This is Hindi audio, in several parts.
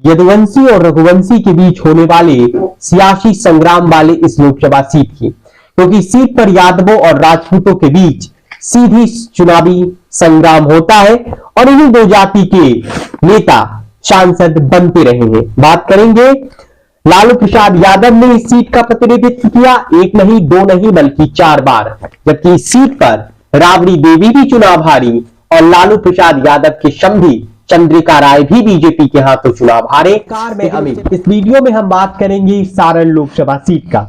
यदुवंशी और रघुवंशी के बीच होने वाले सियासी संग्राम वाले इस लोकसभा सीट की, क्योंकि सीट पर यादवों और राजपूतों के बीच सीधी चुनावी संग्राम होता है और इन्हीं दो जाति के नेता सांसद बनते रहे हैं। बात करेंगे, लालू प्रसाद यादव ने इस सीट का प्रतिनिधित्व किया, एक नहीं दो नहीं बल्कि 4 बार, जबकि इस सीट पर राबड़ी देवी भी चुनाव हारी और लालू प्रसाद यादव के समधी चंद्रिका राय भी बीजेपी के हाथों चुनाव हारे। कार में अमित, इस वीडियो में हम बात करेंगे सारण लोकसभा सीट का।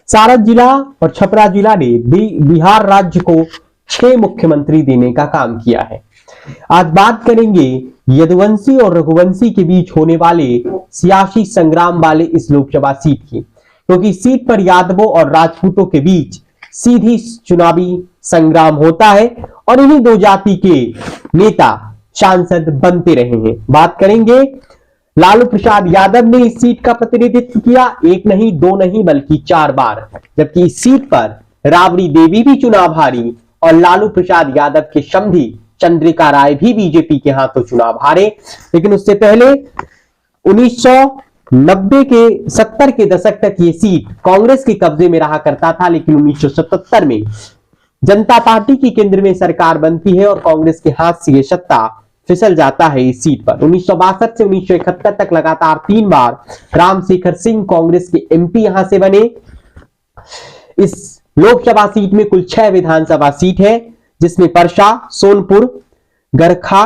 सारण जिला और छपरा जिला ने बिहार राज्य को 6 मुख्यमंत्री देने का काम किया है। आज बात करेंगे यदुवंशी और रघुवंशी के बीच होने वाले सियासी संग्राम वाले इस लोकसभा सीट की, क्योंकि सीट पर यादवों और राजपूतों के बीच सीधी चुनावी संग्राम होता है और इन्हीं दो जाति के नेता सांसद बनते रहे हैं। बात करेंगे, लालू प्रसाद यादव ने इस सीट का प्रतिनिधित्व किया, एक नहीं दो नहीं बल्कि 4 बार, जबकि इस सीट पर राबड़ी देवी भी चुनाव हारी और लालू प्रसाद यादव के समधी चंद्रिका राय भी बीजेपी के हाथों चुनाव हारे। लेकिन उससे पहले 1990 के 70 के दशक तक ये सीट कांग्रेस के कब्जे में रहा करता था, लेकिन 1977 में जनता पार्टी की केंद्र में सरकार बनती है और कांग्रेस के हाथ से ये सत्ता फिसल जाता है इस सीट पर। 1962 से 1971 तक लगातार 3 बार रामशेखर सिंह कांग्रेस के एमपी यहां से बने। इस लोकसभा सीट में कुल 6 विधानसभा सीट है, जिसमें परसा, सोनपुर, गरखा,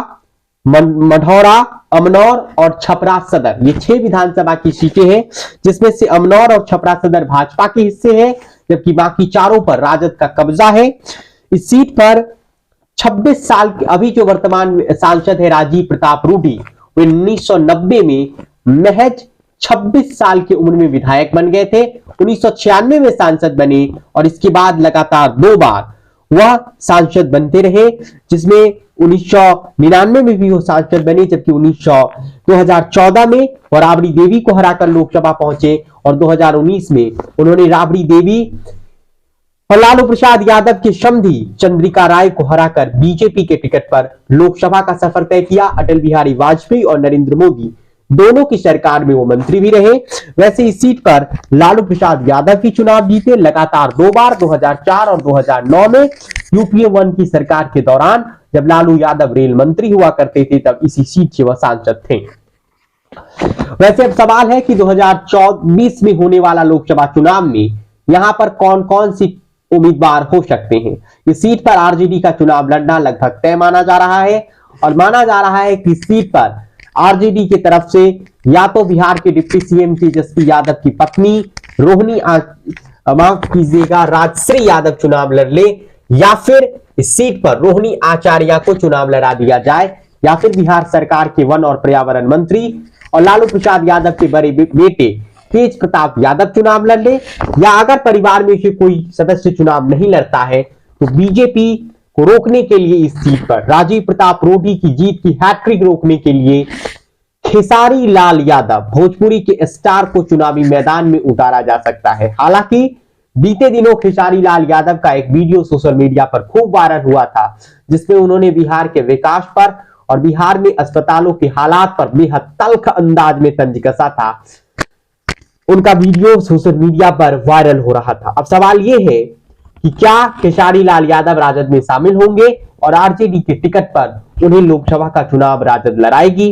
मढ़ौरा, अमनौर और छपरा सदर, ये 6 विधानसभा की सीटें हैं, जिसमें से अमनौर और छपरा सदर भाजपा के हिस्से हैं, जबकि बाकी चारों पर राजद का कब्जा है। इस सीट पर 26 साल के अभी जो वर्तमान सांसद है राजीव प्रताप रूडी, वे 1990 में महज 26 साल की उम्र में विधायक बन गए थे। 1996 में सांसद बने और इसके बाद लगातार 2 बार वह सांसद बनते रहे, जिसमें 1999 में भी वो सांसद बने, जबकि 2014 में वो राबड़ी देवी को हराकर लोकसभा पहुंचे और 2019 में उन्होंने राबड़ी देवी और लालू प्रसाद यादव के समधी चंद्रिका राय को हराकर बीजेपी के टिकट पर लोकसभा का सफर तय किया। अटल बिहारी वाजपेयी और नरेंद्र मोदी दोनों की सरकार में वो मंत्री भी रहे। वैसे इस सीट पर लालू प्रसाद यादव की चुनाव जीते लगातार 2 बार, 2004 और 2009 में यूपीए 1 की सरकार के दौरान, जब लालू यादव रेल मंत्री हुआ करते थे, तब इसी सीट से वह सांसद थे। वैसे अब सवाल है कि 2024 में होने वाला लोकसभा चुनाव में यहां पर कौन कौन सी उम्मीदवार हो सकते हैं। इस सीट पर आरजेडी का चुनाव लड़ना लगभग तय माना जा रहा है और माना जा रहा है कि इस सीट पर आरजेडी की तरफ से या तो बिहार के डिप्टी सीएम तेजस्वी यादव की पत्नी रोहिणी माफ कीजिएगा राजश्री यादव चुनाव लड़ ले, या फिर इस सीट पर रोहिणी आचार्य को चुनाव लड़ा दिया जाए, या फिर बिहार सरकार के वन और पर्यावरण मंत्री और लालू प्रसाद यादव के बड़े बेटे तेज प्रताप यादव चुनाव लड़ ले, या अगर परिवार में से कोई सदस्य चुनाव नहीं लड़ता है तो बीजेपी को रोकने के लिए इस सीट पर राजीव प्रताप रूडी की जीत की हैट्रिक रोकने के लिए खेसारी लाल यादव भोजपुरी के स्टार को चुनावी मैदान में उतारा जा सकता है। हालांकि बीते दिनों खेसारी लाल यादव का एक वीडियो सोशल मीडिया पर खूब वायरल हुआ था, जिसमें उन्होंने बिहार के विकास पर और बिहार में अस्पतालों के हालात पर बेहद तल्ख अंदाज में तंज कसा था। उनका वीडियो सोशल मीडिया पर वायरल हो रहा था। अब सवाल यह है कि क्या खेसारी लाल यादव राजद में शामिल होंगे और आरजेडी के टिकट पर उन्हें लोकसभा का चुनाव राजद लड़ाएगी,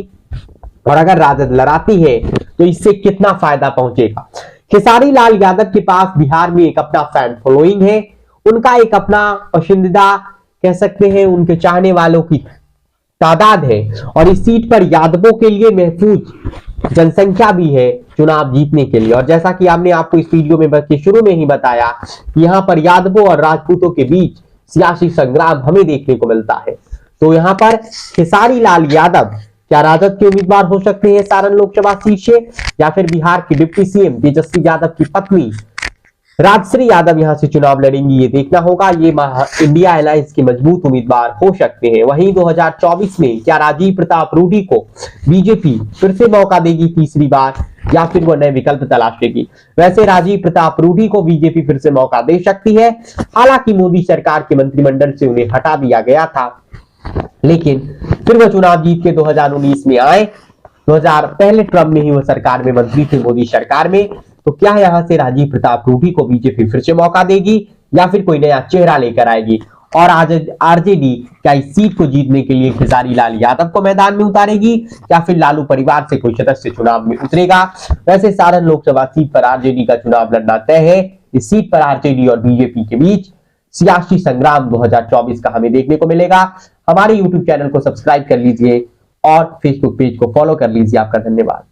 और अगर राजद लड़ाती है तो इससे कितना फायदा पहुंचेगा। खेसारी लाल यादव के पास बिहार में एक अपना फैन फॉलोइंग है, उनका एक अपना पसंदीदा कह सकते हैं उनके चाहने वालों की तादाद है, और इस सीट पर यादवों के लिए महफूज जनसंख्या भी है चुनाव जीतने के लिए। और जैसा कि आपने आपको इस वीडियो में शुरू में ही बताया, यहाँ पर यादवों और राजपूतों के बीच सियासी संग्राम हमें देखने को मिलता है। तो यहाँ पर खेसारी लाल यादव क्या राजद के उम्मीदवार हो सकते हैं सारण लोकसभा सीट से, या फिर बिहार के डिप्टी सीएम तेजस्वी यादव की पत्नी राजश्री यादव यहां से चुनाव लड़ेंगी, ये देखना होगा। ये इंडिया अलायंस के मजबूत उम्मीदवार हो सकते हैं। वहीं 2024 में क्या राजीव प्रताप रूडी को बीजेपी फिर से मौका देगी तीसरी बार, या फिर वो नए विकल्प तलाशेगी। वैसे राजीव प्रताप रूडी को बीजेपी फिर से मौका दे सकती है, हालांकि मोदी सरकार के मंत्रिमंडल से उन्हें हटा दिया गया था, लेकिन फिर वो चुनाव जीत के 2019 में आए पहले टर्म में ही वो सरकार में मंत्री थे, मोदी सरकार में। तो क्या यहां से राजीव प्रताप रूडी को बीजेपी फिर से मौका देगी या फिर कोई नया चेहरा लेकर आएगी? और आज आरजेडी क्या इस सीट को जीतने के लिए खेसारी लाल यादव को मैदान में उतारेगी या फिर लालू परिवार से कोई सदस्य चुनाव में उतरेगा? वैसे सारण लोकसभा सीट पर आरजेडी का चुनाव लड़ना तय है। इस सीट पर आरजेडी और बीजेपी के बीच सियासी संग्राम 2024 का हमें देखने को मिलेगा। हमारे यूट्यूब चैनल को सब्सक्राइब कर लीजिए और फेसबुक पेज को फॉलो कर लीजिए। आपका धन्यवाद।